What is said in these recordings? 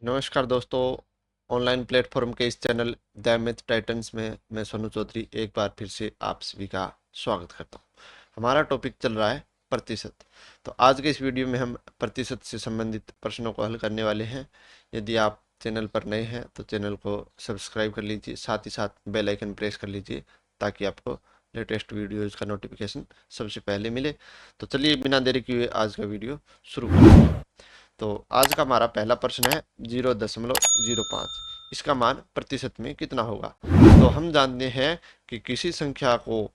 नमस्कार दोस्तों। Online platform के इस चैनल द मैथ टाइटन्स में मैं सोनू चौधरी एक बार फिर से आप सभी का स्वागत करता हूं। हमारा टॉपिक चल रहा है प्रतिशत। तो आज के इस वीडियो में हम प्रतिशत से संबंधित प्रश्नों को हल करने वाले हैं। यदि आप चैनल पर नए हैं तो चैनल को सब्सक्राइब कर लीजिए, साथ ही साथ बेल आइकन प्रेस कर लीजिए ताकि आपको लेटेस्ट वीडियोज़ का नोटिफिकेशन सबसे पहले मिले। तो चलिए बिना देरी किए आज का वीडियो शुरू करते हैं। तो आज का हमारा पहला प्रश्न है 0.05। इसका मान प्रतिशत में कितना होगा। तो हम जानते हैं कि किसी संख्या को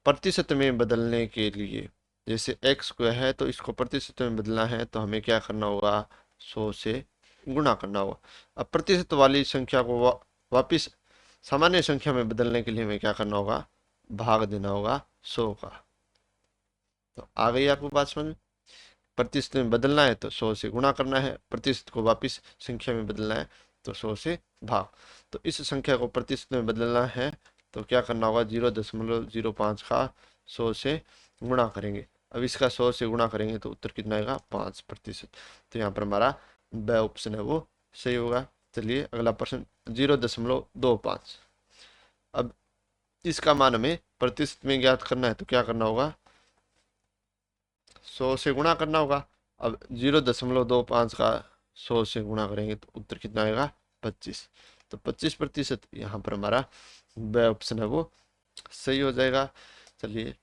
प्रतिशत में बदलने के लिए, जैसे x को है तो इसको प्रतिशत में बदलना है तो हमें क्या करना होगा, 100 से गुणा करना होगा। अब प्रतिशत वाली संख्या को वापिस सामान्य संख्या में बदलने के लिए हमें क्या करना होगा, भाग देना होगा 100 का। तो आ गई आपको बात समझ। प्रतिशत में बदलना है तो 100 से गुणा करना है, प्रतिशत को वापिस संख्या में बदलना है तो 100 से भाग। तो इस संख्या को प्रतिशत में बदलना है तो क्या करना होगा, 0.05 का 100 से गुणा करेंगे। अब इसका 100 से गुणा करेंगे तो उत्तर कितना आएगा, 5%। तो यहाँ पर हमारा ब ऑप्शन है वो सही होगा। चलिए अगला प्रश्न 0.25। अब इसका मान हमें प्रतिशत में ज्ञात करना है तो क्या करना होगा, 100 से गुणा करना होगा। अब 0.25 का 100 से गुणा करेंगे तो उत्तर कितना आएगा, 25। तो 25%, यहाँ पर हमारा ब ऑप्शन है वो सही हो जाएगा। चलिए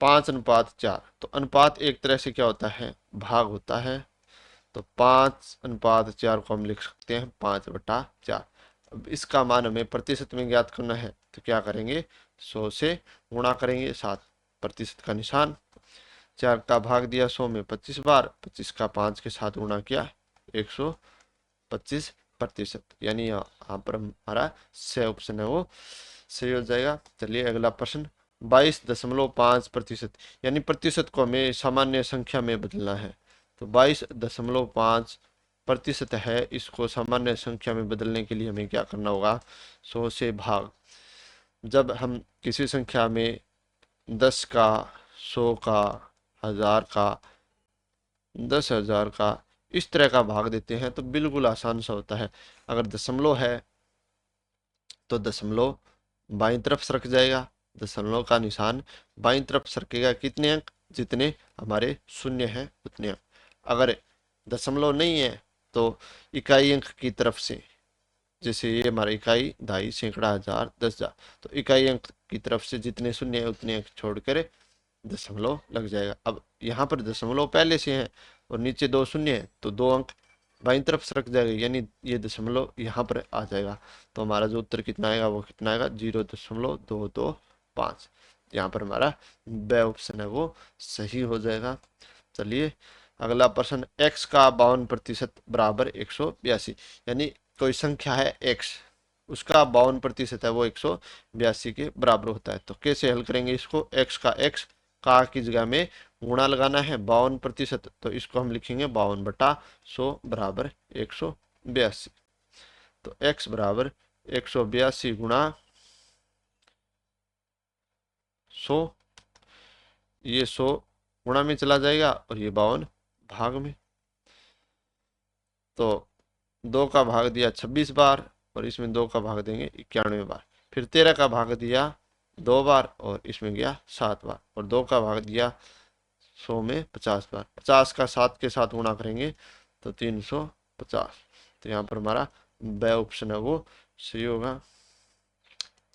5:4। तो अनुपात एक तरह से क्या होता है, भाग होता है। तो 5:4 को हम लिख सकते हैं 5/4। अब इसका मान हमें प्रतिशत में ज्ञात करना है तो क्या करेंगे, 100 से गुणा करेंगे, साथ प्रतिशत का निशान। 4 का भाग दिया 100 में 25 बार, 25 का 5 के साथ गुणा किया, 125%। यानी यहाँ पर हमारा स ऑप्शन है वो सही हो जाएगा। चलिए अगला प्रश्न 22.5%। यानी प्रतिशत को हमें सामान्य संख्या में बदलना है। तो 22.5% है, इसको सामान्य संख्या में बदलने के लिए हमें क्या करना होगा, 100 से भाग। जब हम किसी संख्या में 10 का, 100 का, 1000 का, 10,000 का इस तरह का भाग देते हैं तो बिल्कुल आसान सा होता है। अगर दशमलव है तो दशमलव बाईं तरफ सरक जाएगा, दशमलव का निशान बाईं तरफ सरकेगा। कितने अंक, जितने हमारे शून्य हैं उतने अंक। अगर दशमलव नहीं है तो इकाई अंक की तरफ से, जैसे ये हमारा इकाई, दहाई, सैकड़ा, हजार, 10,000, तो इकाई अंक की तरफ से जितने शून्य है उतने अंक छोड़कर दशमलव लग जाएगा। अब यहाँ पर दशमलव पहले से है और नीचे 2 शून्य है तो 2 अंक बाईं तरफ सरक जाएगा, यानी ये दशमलव यहाँ पर आ जाएगा। तो हमारा जो उत्तर कितना आएगा वो कितना आएगा, 0.225। यहाँ पर हमारा ब ऑप्शन है वो सही हो जाएगा। चलिए अगला प्रश्न, x का 52% बराबर 182। यानी कोई संख्या है x, उसका 52% है वो 182 के बराबर होता है। तो कैसे हल करेंगे इसको, x का x का की जगह में गुणा लगाना है 52%। तो इसको हम लिखेंगे 52/100 बराबर 182। तो x बराबर 182 गुणा 100, ये 100 गुणा में चला जाएगा और ये 52 भाग में। तो 2 का भाग दिया 26 बार और इसमें 2 का भाग देंगे 91 बार। फिर 13 का भाग दिया 2 बार और इसमें गया 7 बार, और 2 का भाग दिया 100 में 50 बार। 50 का 7 के साथ गुणा करेंगे तो 350। तो यहाँ पर हमारा ब ऑप्शन है वो सही होगा।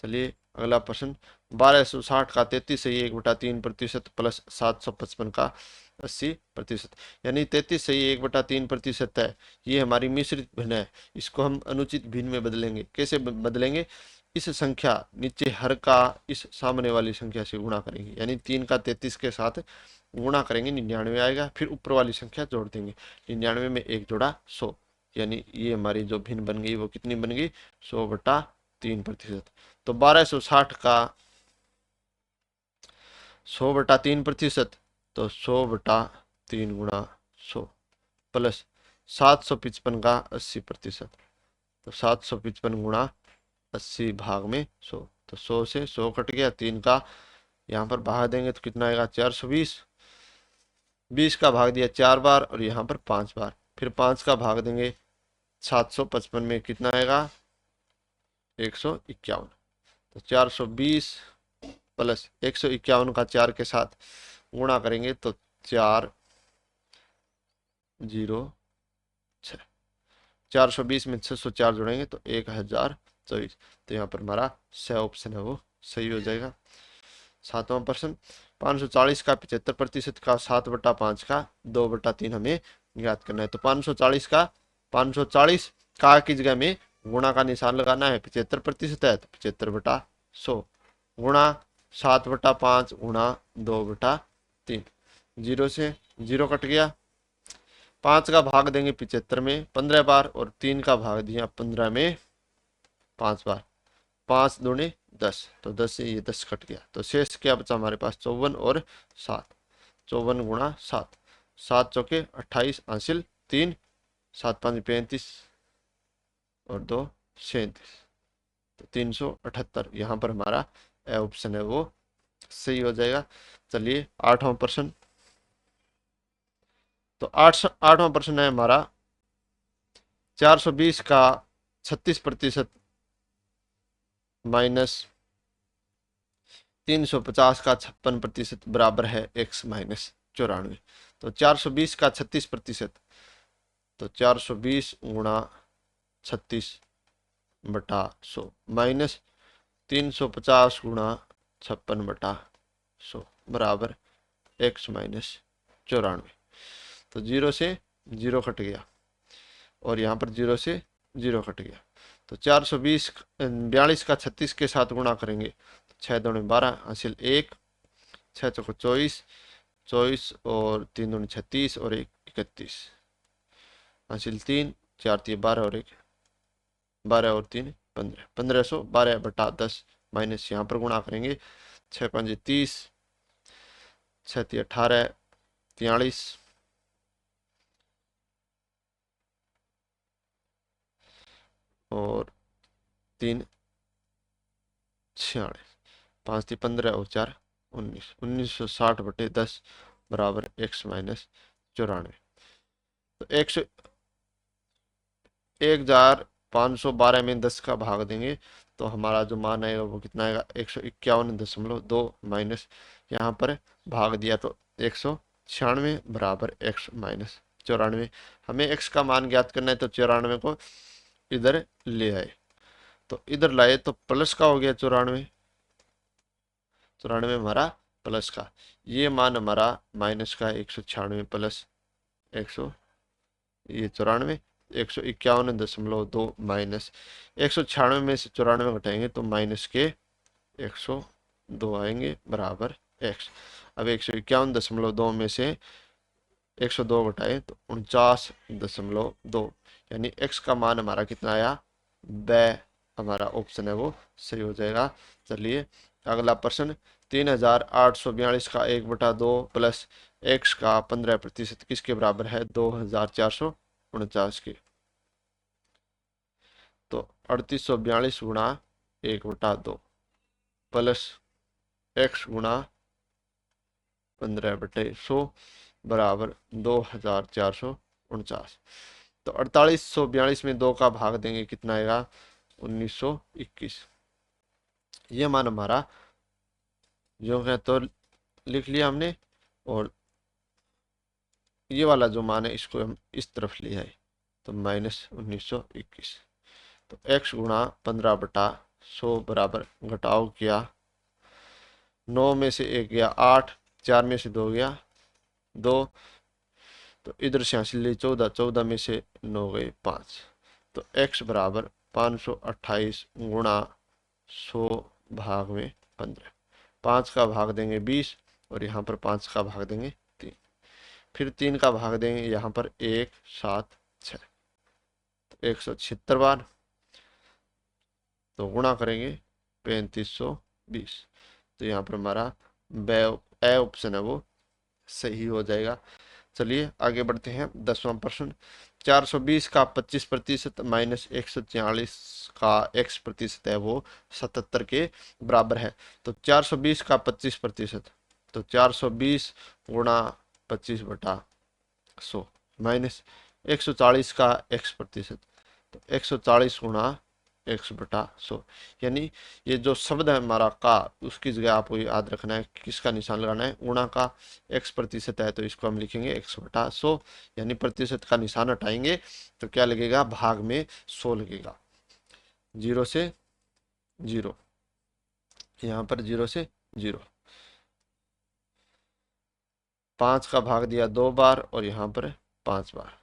चलिए अगला प्रश्न, 1260 का 33 सही 1/3% प्लस 755 का 80%। यानी 33 सही 1/3% है, ये हमारी मिश्रित भिन्न है। इसको हम अनुचित भिन्न में बदलेंगे। कैसे बदलेंगे, इस संख्या नीचे हर का इस सामने वाली संख्या से गुणा करेंगे, यानी 3 का 33 के साथ गुणा करेंगे 99 आएगा। फिर ऊपर वाली संख्या जोड़ देंगे, 99 में 1 जोड़ा 100, यानी ये हमारी जो भिन्न बन गई वो कितनी बन गई, 100/3%। तो 1260 का 100/3%, तो 100/3 गुणा 100 प्लस 755 का 80%। तो 755 गुणा 80 भाग में 100। तो 100 से 100 कट गया, 3 का यहाँ पर भाग देंगे तो कितना आएगा, 420। 20 का भाग दिया 4 बार और यहाँ पर 5 बार, फिर 5 का भाग देंगे 755 में कितना आएगा 151। तो 420 प्लस 151 का 4 के साथ गुणा करेंगे तो 406। 420 में 604 जोड़ेंगे तो 1024। तो यहाँ पर हमारा स ऑप्शन है वो सही हो जाएगा। 7वां प्रश्न 540 का 75% का 7/5 का 2/3 हमें ज्ञात करना है। तो 540 का 540 का की जगह में गुणा का निशान लगाना है। 75% है तो 75/100 गुणा 7/5 गुणा 2/3। 0 से 0 कट गया। 5 का भाग देंगे 75 में 15 बार और 3 का भाग दिया 15 में 5 बार। 5 दूनी 10 तो 10 से ये 10 कट गया। तो शेष क्या बचा हमारे पास 54 और 7। 54 गुणा 7, 7 चौके 28 हासिल 3, 7 5 35 और 2 37। तो 378 यहाँ पर हमारा ऑप्शन है वो सही हो जाएगा। चलिए 8वां प्रश्न। तो 8वां प्रश्न है हमारा 420 का 36% माइनस 350 का 56% बराबर है x माइनस 94। तो 420 का 36%, तो 420 गुणा 36/100 माइनस 350 गुणा 56/100 बराबर x माइनस 94। तो 0 से 0 कट गया और यहाँ पर 0 से 0 कट गया। तो 42 का 36 के साथ गुणा करेंगे तो 6 दूनी 12 हासिल 1, 6 चौको 24, 24 और 3 दूनी 36 और 1 31 हासिल 3, 4 3 12 और 1 12 और 3 15। 1512/10 माइनस यहाँ पर गुणा करेंगे 6 5 30, 6 3 18 43 और 3 46, 5 3 15 और 4 19। 1960/10 बराबर x माइनस 94। तो 1512 में 10 का भाग देंगे तो हमारा जो मान आएगा वो कितना आएगा 151.2 माइनस यहाँ पर भाग दिया तो 196 बराबर x माइनस 94। हमें x का मान ज्ञात करना है तो 94 को इधर ले आए तो इधर लाए तो प्लस का हो गया 94। 94 हमारा प्लस का, ये मान हमारा माइनस का 196 प्लस 100 ये 94 151.2 माइनस 196 में से 94 घटाएंगे तो माइनस के 102 आएंगे बराबर x। अब 151.2 में से 102 घटाए तो 49.2 यानी x का मान हमारा कितना आया वह हमारा ऑप्शन है वो सही हो जाएगा। चलिए अगला प्रश्न 3842 का 1/2 प्लस x का 15% किसके बराबर है 2449 के। तो 3842 गुणा 1/2 प्लस x गुणा 15/100 बराबर 2449। तो 4842 में 2 का भाग देंगे कितना आएगा 1921। ये मान हमारा जो है तो लिख लिया हमने और ये वाला जो मान है इसको हम इस तरफ ले आए तो माइनस 1921। तो x गुणा 15/100 बराबर घटाव किया 9 में से 1 गया 8, 4 में से 2 गया 2, तो इधर से हासिल ली 14, 14 में से 9 गए 5। तो x बराबर 528 गुणा 100 भाग में 15। 5 का भाग देंगे 20 और यहाँ पर 5 का भाग देंगे 3, फिर 3 का भाग देंगे यहाँ पर 1 7 6 तो 176 बार। तो गुणा करेंगे 3520। तो यहाँ पर हमारा ए ऑप्शन है वो सही हो जाएगा। चलिए आगे बढ़ते हैं 10वां प्रश्न 420 का 25% माइनस 144 का x% है वो 77 के बराबर है। तो 420 का 25% तो 420 गुणा 25/100 माइनस 140 का x%। तो 140 गुणा 100/100, यानी ये जो शब्द है हमारा का, उसकी जगह आपको याद रखना है किसका निशान लगाना है, गुणा का। x% है तो इसको हम लिखेंगे 100/100, यानी प्रतिशत का निशान हटाएंगे तो क्या लगेगा, भाग में 100 लगेगा। 0 से 0, यहाँ पर 0 से 0। 5 का भाग दिया 2 बार और यहाँ पर 5 बार।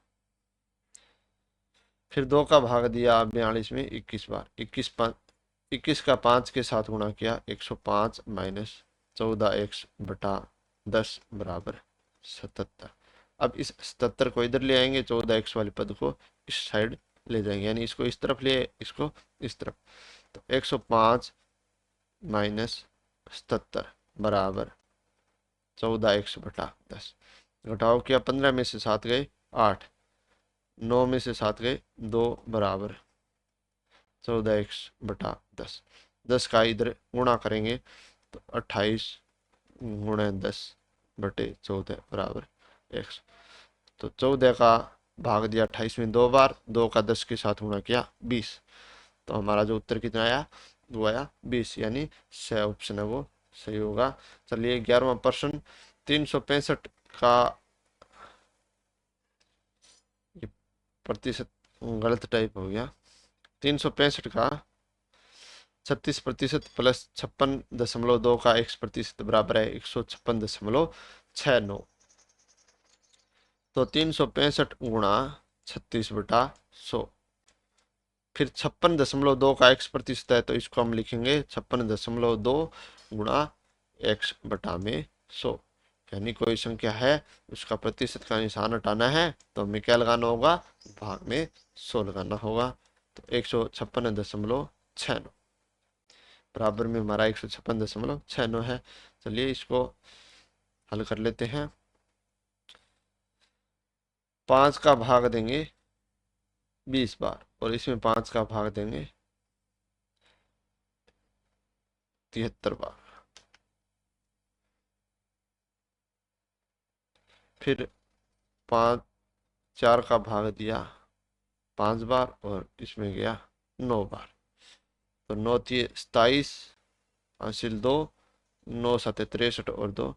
फिर 2 का भाग दिया 42 में 21 बार। 21 का 5 के साथ गुणा किया, 105 माइनस 14x/10 बराबर 77। अब इस 77 को इधर ले आएंगे, 14x वाले पद को इस साइड ले जाएंगे, यानी इसको इस तरफ ले, इसको इस तरफ। तो 105 माइनस 77 बराबर 14x/10। घटाओ किया, 15 में से 7 गए 8, 9 में से 7 गए 2 बराबर 14x/10। 10 का इधर गुणा करेंगे तो 28 गुणा 10/14 बराबर 100। तो 14 का भाग दिया 28 में 2 बार, 2 का 10 के साथ गुणा किया 20। तो हमारा जो उत्तर कितना आया, वो आया 20, यानी स ऑप्शन है वो सही होगा। चलिए 11वां प्रश्न। 365 का, ये प्रतिशत गलत टाइप हो गया। 365 का 36% प्लस 56.2 का x% बराबर है 156.69। तो 365 गुणा 36/100। फिर 56.2 का x% है तो इसको हम लिखेंगे 56.2 गुणा x/100, यानी कोई संख्या है उसका प्रतिशत का निशान हटाना है तो हमें क्या लगाना होगा, भाग में 100 लगाना होगा। तो 156.69 बराबर में हमारा 156.69 है। चलिए इसको हल कर लेते हैं। 5 का भाग देंगे 20 बार और इसमें 5 का भाग देंगे 73 बार। फिर 4 का भाग दिया 5 बार और इसमें गया 9 बार। तो 9 × 27 हासिल 2, 9 × 7 = 63 और 2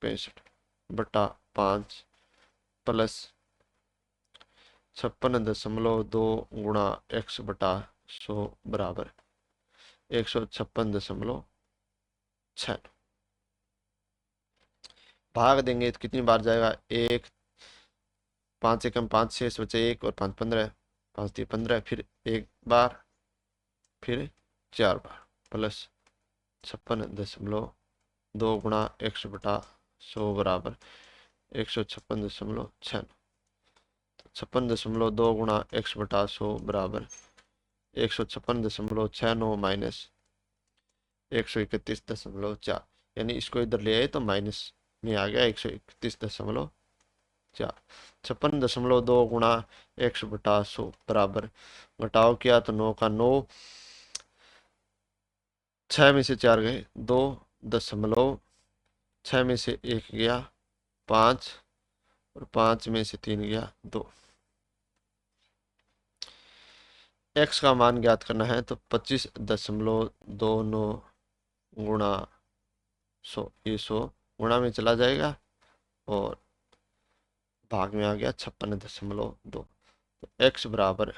65/5 प्लस 56.2 गुणा x/100 बराबर 156.6। भाग देंगे तो कितनी बार जाएगा, 1, 5 एकम 5 शेष बचे 1 और 5 15, 5 × 15, फिर 1 बार, फिर 4 बार प्लस 56.2 गुणा x/100 बराबर 156.6। 56.2 गुणा x/100 बराबर 156.69 माइनस 131.4, यानी इसको इधर ले आए तो माइनस में आ गया 131.4। 56.2 गुणा x/100 बराबर, घटाओ किया तो 9 का 9, 6 में से 4 गए 2, 6 में से 1 गया 5 और 5 में से 3 गया 2। x का मान ज्ञात करना है तो 25.29 गुणा 100, ये 100 गुणा में चला जाएगा और भाग में आ गया 56.2। तो x बराबर,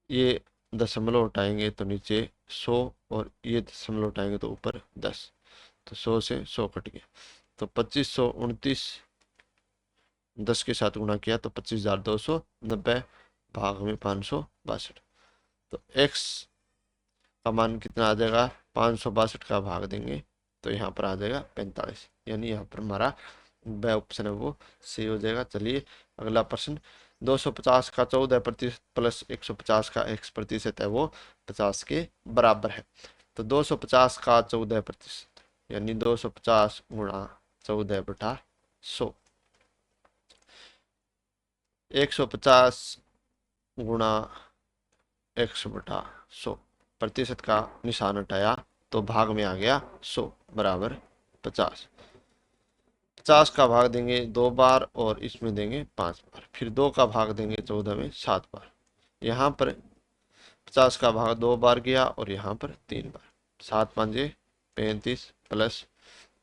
ये दशमलव उठाएंगे तो नीचे 100 और ये दशमलव उठाएंगे तो ऊपर 10, तो 100 से 100 कट गया। तो 2529 10 के साथ गुणा किया तो 25,290 भाग में 562। तो x का मान कितना आ जाएगा, 562 का भाग देंगे तो यहाँ पर आ जाएगा 45, यानी यहाँ पर हमारा वह ऑप्शन है वो सही हो जाएगा। चलिए अगला प्रश्न। 250 का 14% प्लस 150 का x% है वो 50 के बराबर है। तो 250 का 14%, यानी 250 गुणा 14/100। 150 गुणा 100/100, प्रतिशत का निशान हटाया तो भाग में आ गया 100 बराबर 50। 50 का भाग देंगे 2 बार और इसमें देंगे 5 बार। फिर 2 का भाग देंगे 14 में 7 बार। यहाँ पर 50 का भाग 2 बार गया और यहाँ पर 3 बार। 7 पंजे 35 प्लस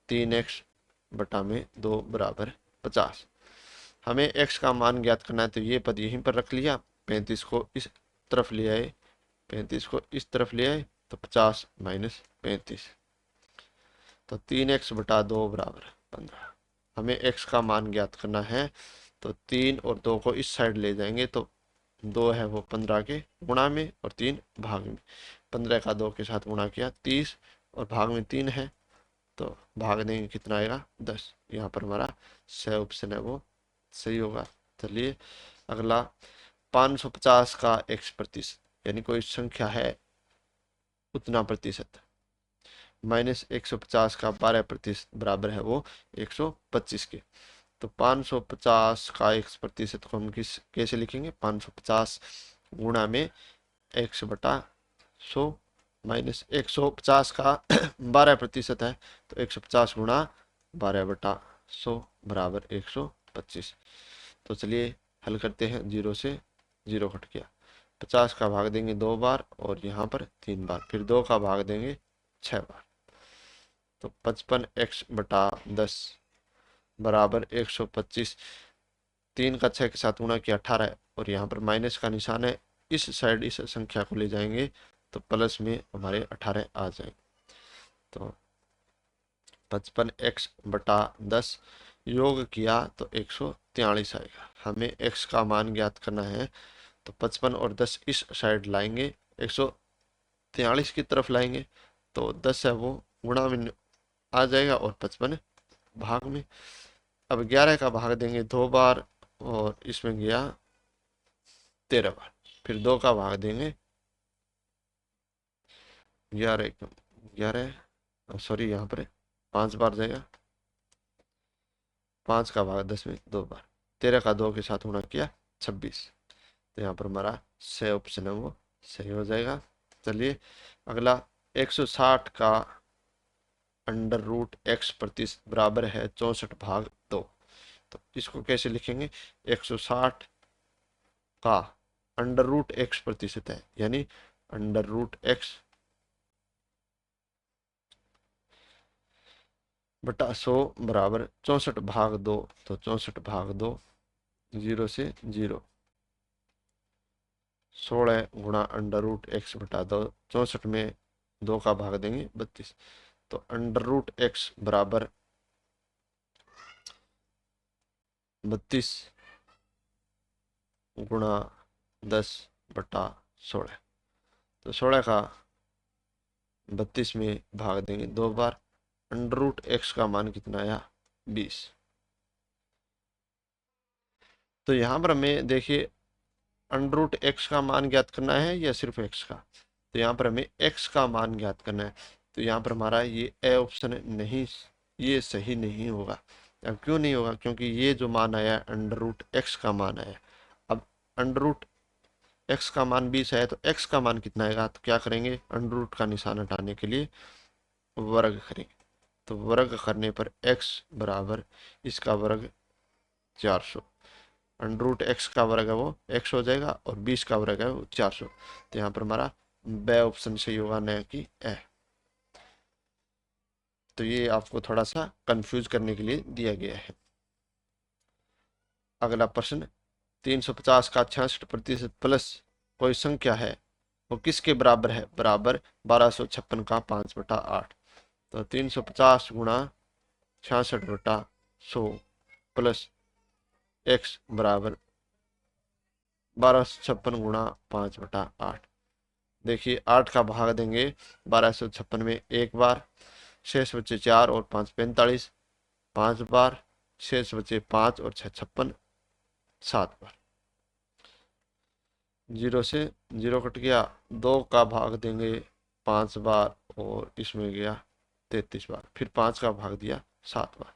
3x बटा में 2 बराबर 50। हमें x का मान ज्ञात करना है, तो ये पद यहीं पर रख लिया, 35 को इस तरफ ले आए, 35 को इस तरफ ले आए, तो 50 माइनस 35, तो 3x बटा 2 बराबर 15। हमें x का मान ज्ञात करना है, तो 3 और 2 को इस साइड ले जाएंगे, तो 2 है वो 15 के गुणा में और 3 भाग में। 15 का 2 के साथ गुणा किया 30 और भाग में 3 है, तो भाग देंगे कितना आएगा 10। यहाँ पर हमारा स ऑप्शन है वो सही होगा। चलिए अगला 550 का x%, यानी कोई संख्या है उतना प्रतिशत, माइनस 150 का 12% बराबर है वो 125 के। तो 550 का x% को हम कैसे लिखेंगे, 550 गुणा में 100/100 माइनस 150 का 12% है, तो 150 गुणा 12/100 बराबर 125। तो चलिए हल करते हैं, 0 से 0 कट गया। 50 का भाग देंगे 2 बार और यहाँ पर 3 बार, फिर 2 का भाग देंगे 6 बार, तो 55x/10 बराबर 125। 3 का 6 के साथ गुणा किया 18 और यहाँ पर माइनस का निशान है, इस साइड इस संख्या को ले जाएंगे तो प्लस में हमारे 18 आ जाएंगे। तो 55x/10 योग किया तो 143 आएगा। हमें x का मान ज्ञात करना है, तो 55 और 10 इस साइड लाएंगे, 143 की तरफ लाएंगे, तो 10 है वो गुणा में आ जाएगा और 55 भाग में। अब 11 का भाग देंगे 2 बार और इसमें गया 13 बार, फिर 2 का भाग देंगे 11 सॉरी यहाँ पर 5 बार जाएगा, 5 का भाग 10 में 2 बार, 13 का 2 के साथ गुणा किया 26। तो यहाँ पर हमारा सही ऑप्शन है वो सही हो जाएगा। चलिए अगला 160 का √x% बराबर है 64/2। तो इसको कैसे लिखेंगे, 160 का √x% है, यानी √x बटा 100 बराबर 64/2। तो 64/2 0 से 0, 16 गुणा √x/2, 64 में 2 का भाग देंगे 32, तो √x बराबर 32 गुणा 10/16, तो 16 का 32 में भाग देंगे 2 बार, √x का मान कितना आया 20। तो यहाँ पर हमें देखिए √x का मान ज्ञात करना है या सिर्फ x का, तो यहाँ पर हमें x का मान ज्ञात करना है। तो यहाँ पर हमारा ये ए ऑप्शन नहीं, ये सही नहीं होगा। अब क्यों नहीं होगा, क्योंकि ये जो मान आया √x का मान आया। अब √x का मान 20 है, तो x का मान कितना आएगा, तो क्या करेंगे, √ का निशान हटाने के लिए वर्ग करेंगे। तो वर्ग करने पर x बराबर इसका वर्ग 400, √x का वर्ग है वो x हो जाएगा और 20 का वर्ग है वो 400। तो यहाँ पर हमारा ब ऑप्शन सही होगा, न कि ए। तो ये आपको थोड़ा सा कंफ्यूज करने के लिए दिया गया है। अगला प्रश्न 350 का 66% प्लस कोई संख्या है वो किसके बराबर है, बराबर 1256 का 5/8। तो 350 गुणा 66/100 प्लस x बराबर 1256 गुणा 5/8। देखिए 8 का भाग देंगे 1256 में 1 बार, शेष बचे 4 और 5 45, 5 बार, शेष बचे 5 और 6 56, 7 बार। 0 से 0 कट गया, 2 का भाग देंगे 5 बार और इसमें गया 33 बार, फिर 5 का भाग दिया 7 बार।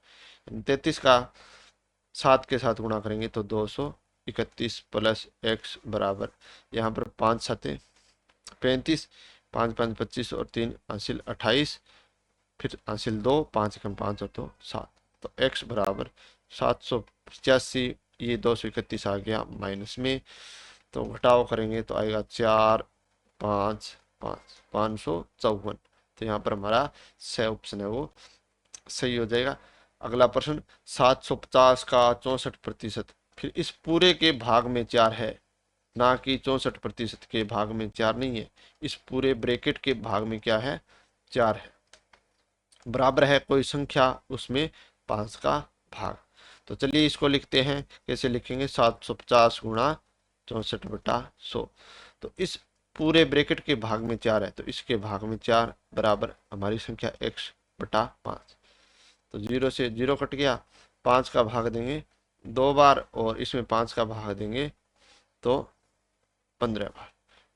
33 का 7 के साथ गुणा करेंगे तो 231 प्लस x बराबर, यहाँ पर 5 7 35, 5 5 25 और 3 हासिल 28, फिर हासिल 2, 5 कम 5 और 2 7। तो x बराबर 785, ये 231 आ गया माइनस में, तो घटाव करेंगे तो आएगा 4 5 5 554। तो यहाँ पर हमारा स ऑप्शन है वो सही हो जाएगा। अगला प्रश्न 750 का 64%। फिर इस पूरे के भाग में 4 है, ना कि 64% के भाग में 4 नहीं है। इस पूरे ब्रैकेट के भाग में क्या है, 4 है। बराबर है कोई संख्या, उसमें 5 का भाग। तो चलिए इसको लिखते हैं। कैसे लिखेंगे, 750 गुणा 64/100। तो इस पूरे ब्रैकेट के भाग में 4 है, तो इसके भाग में 4 बराबर हमारी संख्या x/5। तो 0 से 0 कट गया, 5 का भाग देंगे 2 बार और इसमें 5 का भाग देंगे तो 15 बार।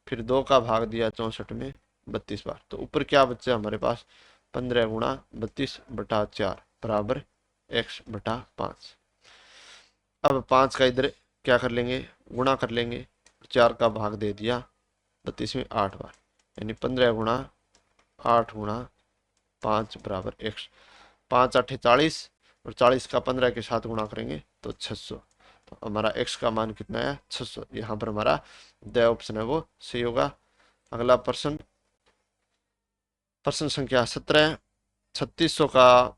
फिर 2 का भाग दिया 64 में 32 बार। तो ऊपर क्या बचा हमारे पास, 15 गुणा 32/4 बराबर x/5। अब 5 का इधर क्या कर लेंगे, गुणा कर लेंगे। 4 का भाग दे दिया 32 में 8 बार, यानी 15 गुणा 8 गुणा 5 बराबर x। 5 8 40 और 40 का 15 के साथ गुणा करेंगे तो 600। तो हमारा x का मान कितना है, 600। यहाँ पर हमारा द ऑप्शन है वो सही होगा। अगला प्रश्न, प्रश्न संख्या 17। 3600 का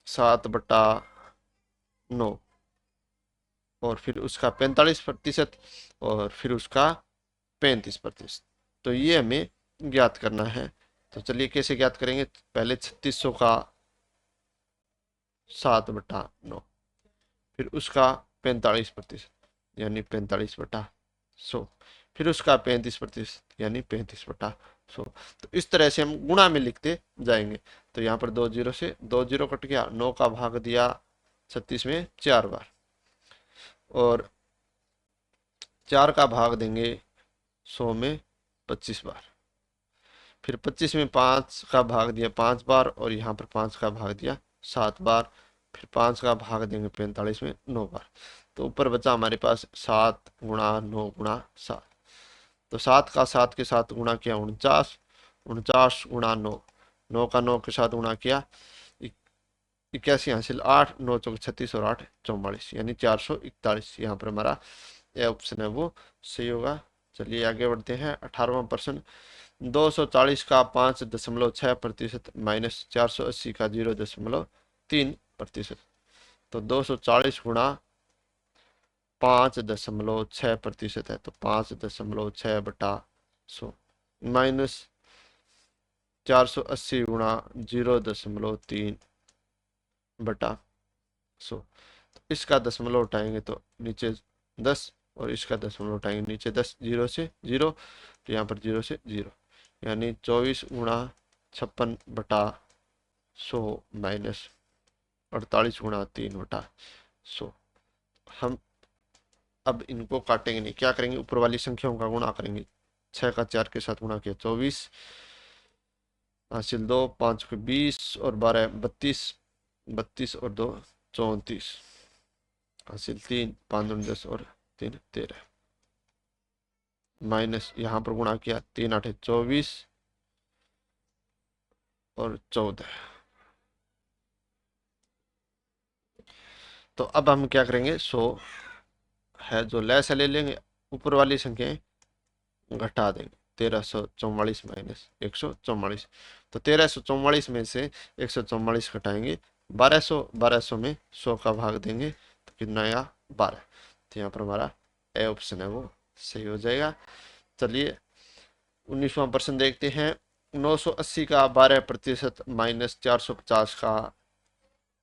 7/9 और फिर उसका 45% और फिर उसका 35%। तो ये हमें ज्ञात करना है। तो चलिए कैसे ज्ञात करेंगे, पहले 3600 का 7/9, फिर उसका 45% यानी 45/100, फिर उसका 35% यानी 35/100। तो इस तरह से हम गुणा में लिखते जाएंगे। तो यहाँ पर 2 जीरो से 2 जीरो कट गया, 9 का भाग दिया 36 में 4 बार और 4 का भाग देंगे 100 में 25 बार। फिर 25 में 5 का भाग दिया 5 बार और यहाँ पर 5 का भाग दिया 7 बार। फिर 5 का भाग देंगे 45 में 9 बार। तो ऊपर बचा हमारे पास 7 गुणा 9 गुणा 7। तो 7 का 7 के साथ गुणा किया 49, 49 गुणा 9, 9 का 9 के साथ गुणा किया 81 हासिल 8, 9 चौक 36 और 8 44 यानी 441। यहाँ पर हमारा यह ऑप्शन है वो सही होगा। चलिए आगे बढ़ते हैं। 18वां प्रश्न, 240 का 5.6% माइनस 480 का 0.3%। तो 240 गुणा 5.6% है, तो 5.6/100 माइनस 480 गुणा 0.3/100। तो इसका दशमलव उठाएंगे तो नीचे 10 और इसका दशमलव उठाएंगे नीचे 10, 0 से 0। तो यहाँ पर 0 से 0 यानी 24 गुणा 56/100 माइनस 48 गुणा 3/100। हम अब इनको काटेंगे नहीं, क्या करेंगे, ऊपर वाली संख्याओं का गुणा करेंगे। 6 का 4 के साथ गुणा किया 24 हासिल 2, 5 को 20 और 12 32, 32 और 2 34 हासिल 3, 5 दूनी 10 और 3 13 माइनस यहाँ पर गुणा किया 3 8 24 और 14। तो अब हम क्या करेंगे, 100 है जो लेस ले लेंगे, ऊपर वाली संख्याएं घटा देंगे। 1344 माइनस 144। तो 1344 में से 144 घटाएंगे 1200, 1200 में 100 का भाग देंगे तो कितना आया 12। तो यहाँ पर हमारा ए ऑप्शन है वो सही हो जाएगा। चलिए 19वां प्रश्न देखते हैं। 980 का 12% माइनस 450 का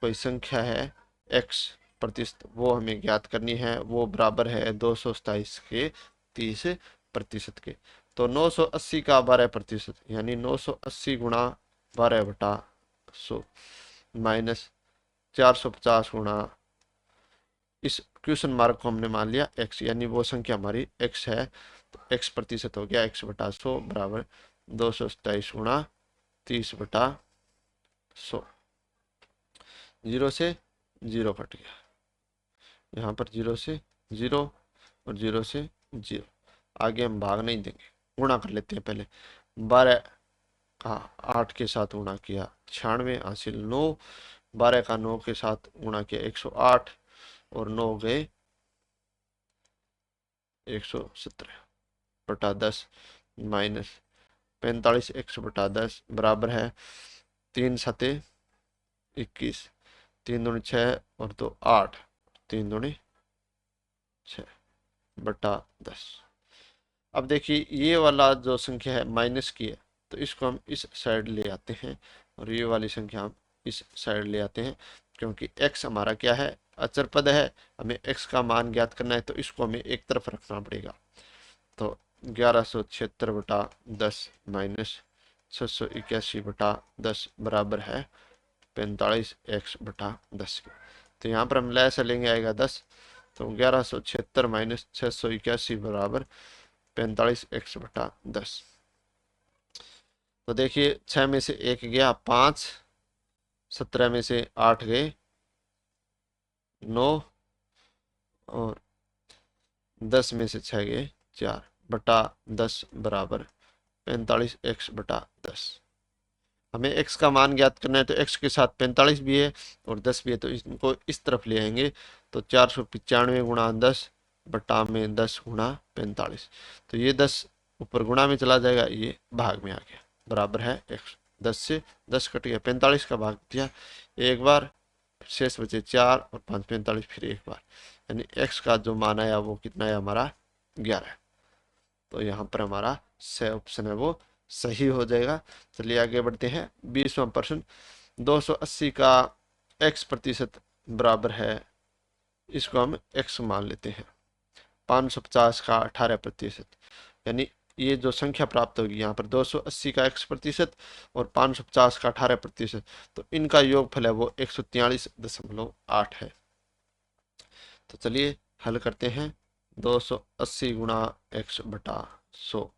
कोई संख्या है x%, वो हमें ज्ञात करनी है। वो बराबर है 227 के 30% के। तो 980 का 12% यानी 980 गुणा 12/100 माइनस 450 गुणा, इस क्वेश्चन मार्क को हमने मान लिया x, यानी वो संख्या हमारी x है। तो x% हो गया x/100 बराबर 227 गुणा 30/100। 0 से 0 कट गया, यहाँ पर 0 से 0 और 0 से 0। आगे हम भाग नहीं देंगे, गुणा कर लेते हैं पहले। 12 का 8 के साथ गुणा किया 96 हासिल 9, 12 का 9 के साथ गुणा किया 108 और 9 गए 117 बटा 10 माइनस 45 100/10 बराबर है 3×7 = 21, 3×2 6 और 2 8, 3×2 6/10। अब देखिए ये वाला जो संख्या है माइनस की है, तो इसको हम इस साइड ले आते हैं और ये वाली संख्या हम इस साइड ले आते हैं, क्योंकि x हमारा क्या है, अचर पद है। हमें x का मान ज्ञात करना है, तो इसको हमें एक तरफ रखना पड़ेगा। तो 1176/10 माइनस 681/10 बराबर है 45x/10 के। तो यहाँ पर हम लैस लेंगे, आएगा 10। तो 1176 माइनस 681 बराबर 45x/10। तो देखिए 6 में से 1 गया 5, 17 में से 8 गए 9 और 10 में से 6 गए 4/10 बराबर 45x/10। हमें x का मान ज्ञात करना है, तो x के साथ 45 भी है और 10 भी है, तो इनको इस तरफ ले आएंगे। तो 495 गुणा 10 बटा में 10 गुणा 45। तो ये 10 ऊपर गुणा में चला जाएगा, ये भाग में आ गया, बराबर है x। 10 से 10 कट गया, 45 का भाग दिया एक बार, शेष बचे 4 और 5 45 फिर एक बार, यानी x का जो मान आया वो कितना है हमारा 11। तो यहाँ पर हमारा स ऑप्शन है वो सही हो जाएगा। चलिए आगे बढ़ते हैं। 20वां प्रश्न, 280 का x% बराबर है, इसको हम x मान लेते हैं। 550 का 18%, यानी ये जो संख्या प्राप्त होगी यहाँ पर 280 का x% और 550 का 18%, तो इनका योगफल है वो 143.8 है। तो चलिए हल करते हैं। 280 गुणा x/100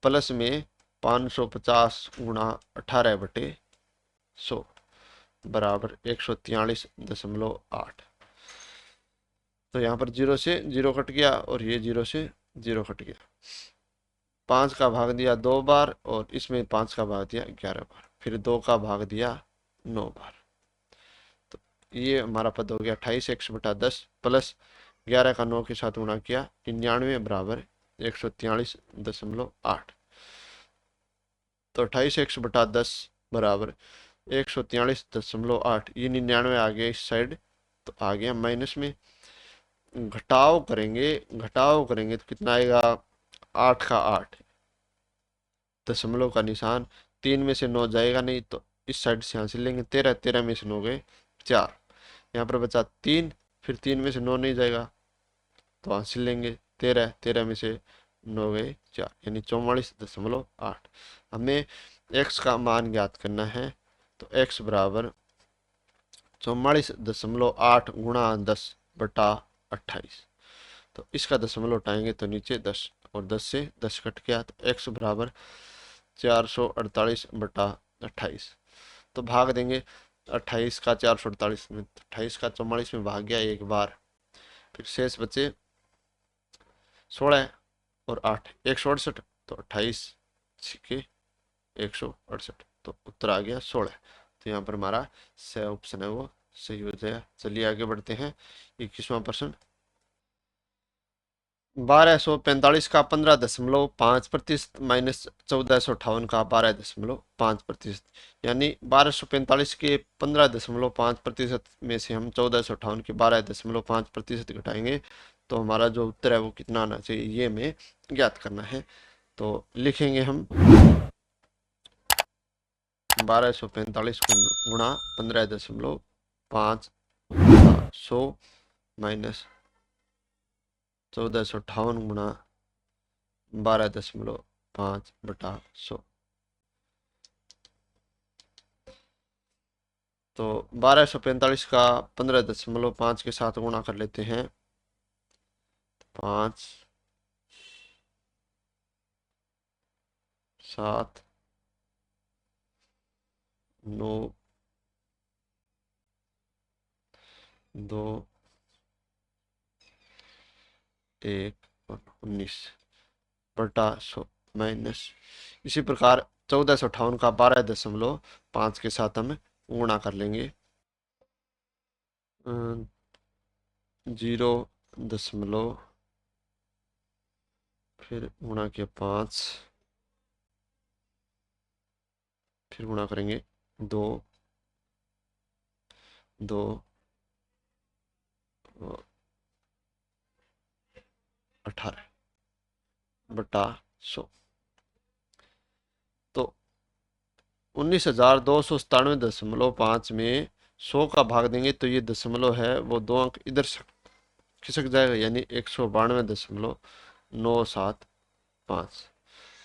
प्लस में 550 गुणा 18/100 बराबर 143.8। तो यहाँ पर 0 से 0 कट गया और ये 0 से 0 कट गया। 5 का भाग दिया 2 बार और इसमें 5 का भाग दिया 11 बार, फिर 2 का भाग दिया 9 बार। तो ये हमारा पद हो गया 28x/10 प्लस 11 का 9 के साथ गुणा किया 99 बराबर 143.8। तो 28x/10 बराबर 143.8। ये 99 आ गया इस साइड, तो आ गया माइनस में। घटाव करेंगे तो कितना आएगा, 8 का 8, दशमलव का निशान, 3 में से 9 जाएगा नहीं, तो इस साइड से यहाँ से लेंगे 13, 13 में से 9 गए 4, यहाँ पर बचा 3, फिर 3 में से 9 नहीं जाएगा तो हासिल लेंगे 13, 13 में से 9 गए 4, यानी 44.8। हमें x का मान ज्ञात करना है, तो x बराबर 44.8 गुणा 10/28। तो इसका दशमलव उठाएंगे तो नीचे 10 और 10 से 10 कट गया, तो x बराबर 448/28। तो भाग देंगे 28 का 448 में, 28 का 44 में भाग गया एक बार, फिर शेष बचे 16 और 8 168, तो 28 छिके 168, तो उत्तर आ गया 16। तो यहाँ पर हमारा स ऑप्शन है वो सही हो जाएगा। चलिए आगे बढ़ते हैं। 21वां प्रश्न, 1245 का 15.5% माइनस 1458 का 12.5%, यानी 1245 के 15.5% में से हम 1458 के 12.5% घटाएंगे, तो हमारा जो उत्तर है वो कितना आना चाहिए, ये हमें ज्ञात करना है। तो लिखेंगे हम 1245 गुणा 15.5/100 माइनस 1458 गुणा 12.5/100। तो 1245 का 15.5 के साथ गुणा कर लेते हैं, 5 7 9 2 1 और 19/100 माइनस, इसी प्रकार 1458 का 12.5 के साथ हम गुणा कर लेंगे, 0.5 फिर गुणा किया 5, फिर गुणा करेंगे 2, 2 18 बटा 100। तो 19,297.5 में 100 का भाग देंगे तो ये दशमलव है वो 2 अंक इधर खिसक जाएगा, यानी 192.975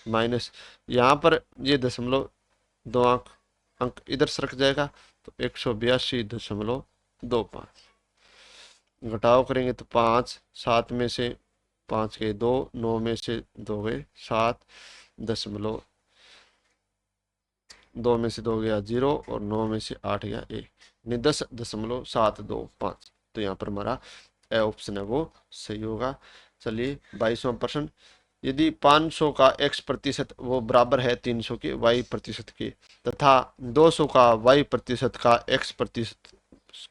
माइनस यहाँ पर ये दशमलव 2 अंक अंक इधर सरक जाएगा तो 182.25 घटाव करेंगे तो 5, 7 में से 5 गए 2, 9 में से 2 गए 7, दशमलव 2 में से 2 गया 0 और 9 में से 8 गया 1, यानी 10.725। तो यहाँ पर हमारा ए ऑप्शन है वो सही होगा। चलिए 22वां प्रश्न, यदि 500 का x प्रतिशत वो बराबर है 300 के y प्रतिशत के तथा 200 का y प्रतिशत का x प्रतिशत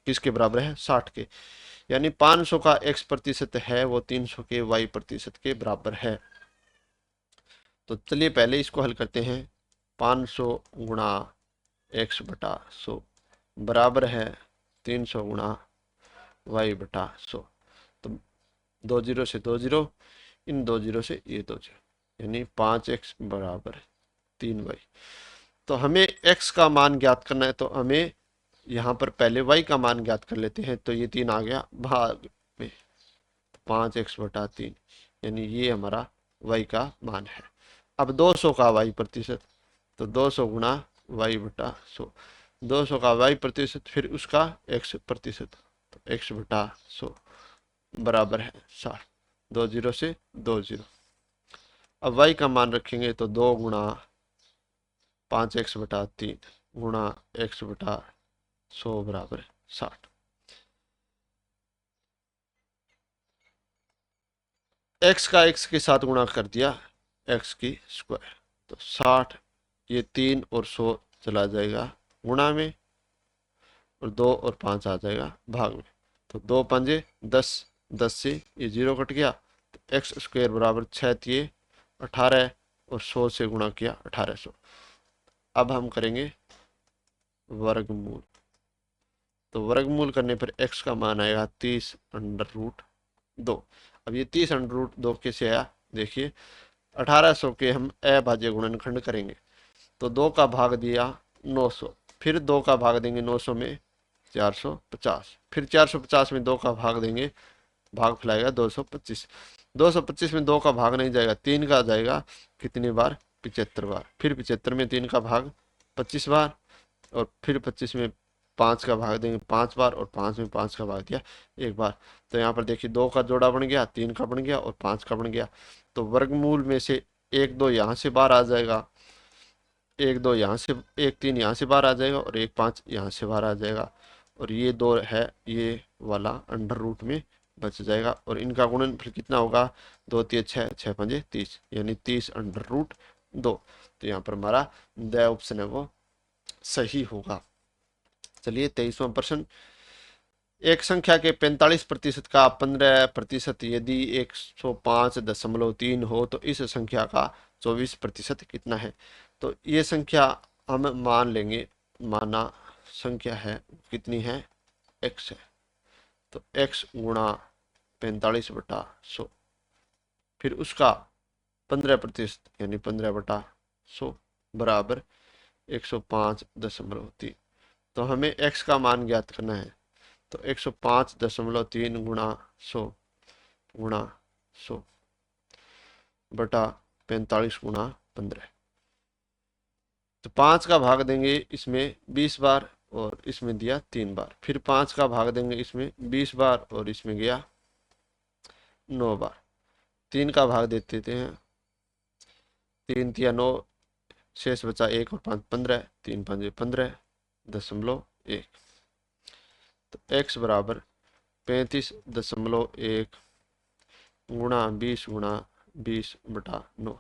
किसके बराबर है 60 के, यानी 500 का x प्रतिशत है वो 300 के y प्रतिशत के बराबर है। तो चलिए पहले इसको हल करते हैं। 500 गुणा x बटा 100 बराबर है 300 गुणा y बटा 100। तो 2 जीरो से 2 जीरो, इन 2 जीरो से ये 2 जीरो, यानी 5x बराबर 3y। तो हमें x का मान ज्ञात करना है तो हमें यहाँ पर पहले y का मान ज्ञात कर लेते हैं। तो ये 3 आ गया भाग में, 5x बटा 3, यानी ये हमारा y का मान है। अब 200 का y प्रतिशत, तो 200 गुणा y बटा 100, 200 का y प्रतिशत फिर उसका x प्रतिशत, तो x बटा 100 बराबर है 60, 2 जीरो से 2 जीरो। अब y का मान रखेंगे तो 2 गुणा 5x बटा 3 गुणा x बटा 100 बराबर 60। x का x के साथ गुणा कर दिया x की स्क्वायर, तो 60, ये 3 और 100 चला जाएगा गुणा में और 2 और 5 आ जाएगा भाग में। तो 2 पंजे 10, 10 से ये 0 कट गया तो एक्स स्क्वायर बराबर 6 ये 18 और 100 से गुणा किया 1800। अब हम करेंगे वर्गमूल, तो वर्गमूल करने पर x का मान आएगा 30√2। अब ये 30√2 कैसे आया देखिए, 1800 के हम अभाज्य गुणनखंड करेंगे तो 2 का भाग दिया 900, फिर 2 का भाग देंगे 900 में 450, फिर 450 में 2 का भाग देंगे, भाग फैलाएगा 225, 225 में 2 का भाग नहीं जाएगा, 3 का जाएगा कितनी बार 75 बार, फिर 75 में 3 का भाग 25 बार और फिर 25 में 5 का भाग देंगे 5 बार और 5 में 5 का भाग दिया 1 बार। तो यहाँ पर देखिए 2 का जोड़ा बन गया, 3 का बन गया और 5 का बन गया। तो वर्गमूल में से 1 2 यहाँ से बाहर आ जाएगा, 1 2 यहाँ से, 1 3 यहाँ से बाहर आ जाएगा और 1 5 यहाँ से बाहर आ जाएगा और ये 2 है ये वाला अंडर रूट में बच जाएगा और इनका गुणन फिर कितना होगा 2 3 6 6 5 30, यानी 30√2। तो यहाँ पर हमारा द ऑप्शन है वो सही होगा। चलिए 23वां प्रश्न, एक संख्या के 45% का 15% यदि 105.3 हो तो इस संख्या का 24% कितना है। तो ये संख्या हम मान लेंगे, माना संख्या है कितनी है x है, तो x गुणा 45/100 फिर उसका 15% यानी 15/100 बराबर 105.3। तो हमें x का मान ज्ञात करना है तो 105.3 गुणा 100 गुणा 100 बटा 45 गुणा 15। तो 5 का भाग देंगे इसमें 20 बार और इसमें दिया 3 बार, फिर 5 का भाग देंगे इसमें 20 बार और इसमें गया 9 बार, 3 का भाग दे देते हैं, 3 तिया 9, शेष बचा 1 और 5 15, 3 5 15.1। तो x बराबर 35.1 गुणा 20 गुणा 20/9,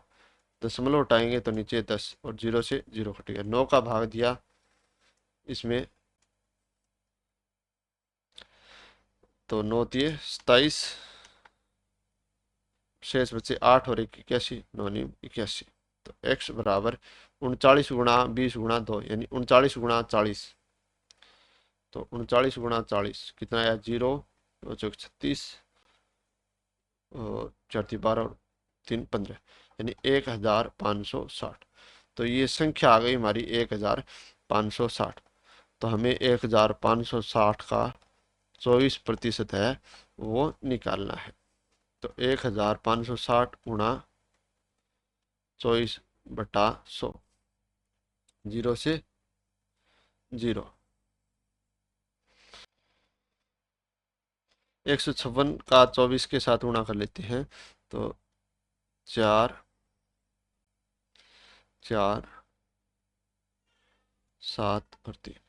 दशमलव उठाएंगे तो नीचे 10 और 0 से 0 कटेगा, 9 का भाग दिया इसमें तो 9 तिये 27 शेष बचे 8 और 1 81, 9 नीम 81। तो x बराबर 39 गुणा 20 गुणा 2 यानी 39 गुणा 40। तो 39 गुणा 40 कितना आया 0, 2 चौक 36 और 4 12 और 3 15 यानी 1560। तो ये संख्या आ गई हमारी 1560। तो हमें 1560 का 24% है वो निकालना है। तो 1560 गुणा 24/100, 0 से 0। 156 का 24 के साथ गुणा कर लेते हैं। तो 4 4 7 और 3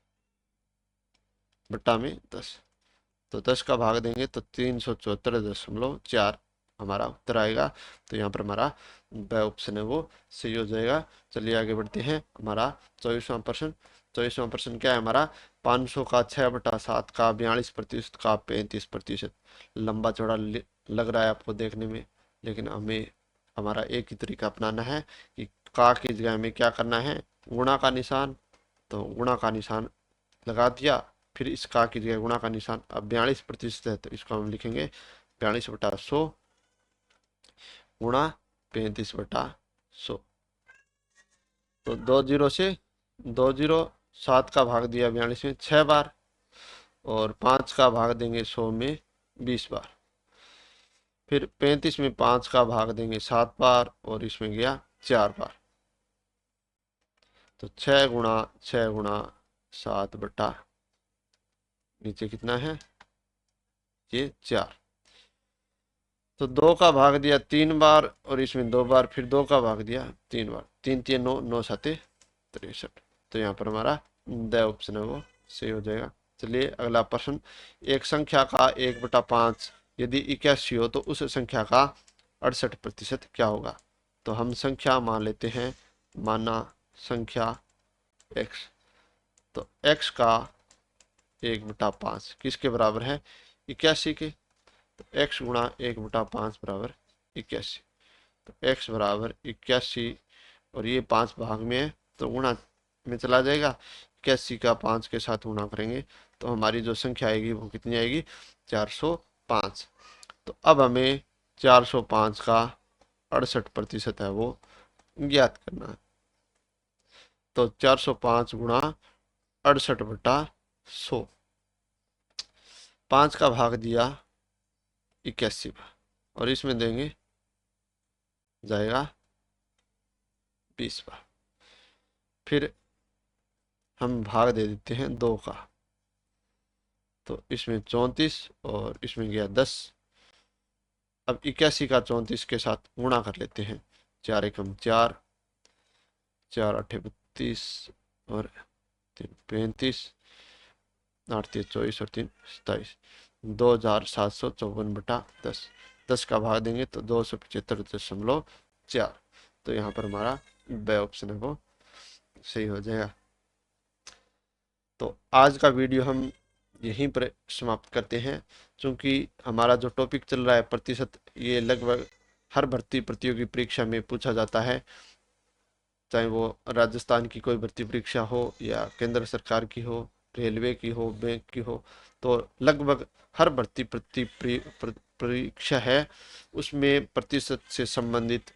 बट्टा में 10। तो 10 का भाग देंगे तो 374.4 हमारा उत्तर आएगा। तो यहाँ पर हमारा ब ऑप्शन है वो सही हो जाएगा। चलिए आगे बढ़ते हैं। हमारा 24वां प्रश्न क्या है हमारा 500 का 6/7 का 42% का 35%। लंबा चौड़ा लग रहा है आपको देखने में, लेकिन हमें हमारा एक ही तरीका अपनाना है कि का की जगह हमें क्या करना है, गुणा का निशान। तो गुणा का निशान लगा दिया, फिर इस का की जगह गुणा का निशान। अब 42% है तो इसको हम लिखेंगे 42/100 गुणा 35/100। तो 2 से 2 7 का भाग दिया 42 में 6 बार और 5 का भाग देंगे 100 में 20 बार। फिर 35 में 5 का भाग देंगे 7 बार और इसमें गया 4 बार। तो 6 गुणा 7 बटा नीचे कितना है ये 4। तो 2 का भाग दिया 3 बार और इसमें 2 बार, फिर 2 का भाग दिया 3 बार। 3 3 9, 9 7 63। तो यहाँ पर हमारा द ऑप्शन है वो सही हो जाएगा। चलिए अगला प्रश्न। एक संख्या का 1/5 यदि 81 हो तो उस संख्या का 68% क्या होगा। तो हम संख्या मान लेते हैं, माना संख्या x। तो x का 1/5 किसके बराबर है 81 के। तो x गुणा 1/5 बराबर 81। तो x बराबर 81 और ये 5 भाग में है तो गुणा में चला जाएगा। 81 का 5 के साथ गुणा करेंगे तो हमारी जो संख्या आएगी वो कितनी आएगी 405। तो अब हमें 405 का 68% है वो ज्ञात करना है। तो 405 गुणा 68/100, 5 का भाग दिया 81 और इसमें देंगे जाएगा 20 बार। फिर हम भाग दे देते हैं 2 का, तो इसमें 34 और इसमें गया 10। अब 81 का 34 के साथ गुणा कर लेते हैं। 4 एकम 4, 4 8 32 और 3 35, 8 3 24 और 3 27, 2754/10। 10 का भाग देंगे तो 275.4। तो यहाँ पर हमारा ब ऑप्शन है वो सही हो जाएगा। तो आज का वीडियो हम यहीं पर समाप्त करते हैं। क्योंकि हमारा जो टॉपिक चल रहा है प्रतिशत, ये लगभग हर भर्ती प्रतियोगी परीक्षा में पूछा जाता है, चाहे वो राजस्थान की कोई भर्ती परीक्षा हो या केंद्र सरकार की हो, रेलवे की हो, बैंक की हो। तो लगभग हर भर्ती परीक्षा है उसमें प्रतिशत से संबंधित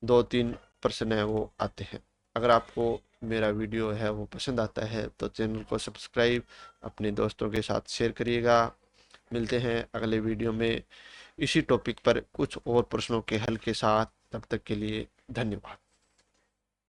2-3 प्रश्न है वो आते हैं। अगर आपको मेरा वीडियो है वो पसंद आता है तो चैनल को सब्सक्राइब अपने दोस्तों के साथ शेयर करिएगा। मिलते हैं अगले वीडियो में इसी टॉपिक पर कुछ और प्रश्नों के हल के साथ। तब तक के लिए धन्यवाद।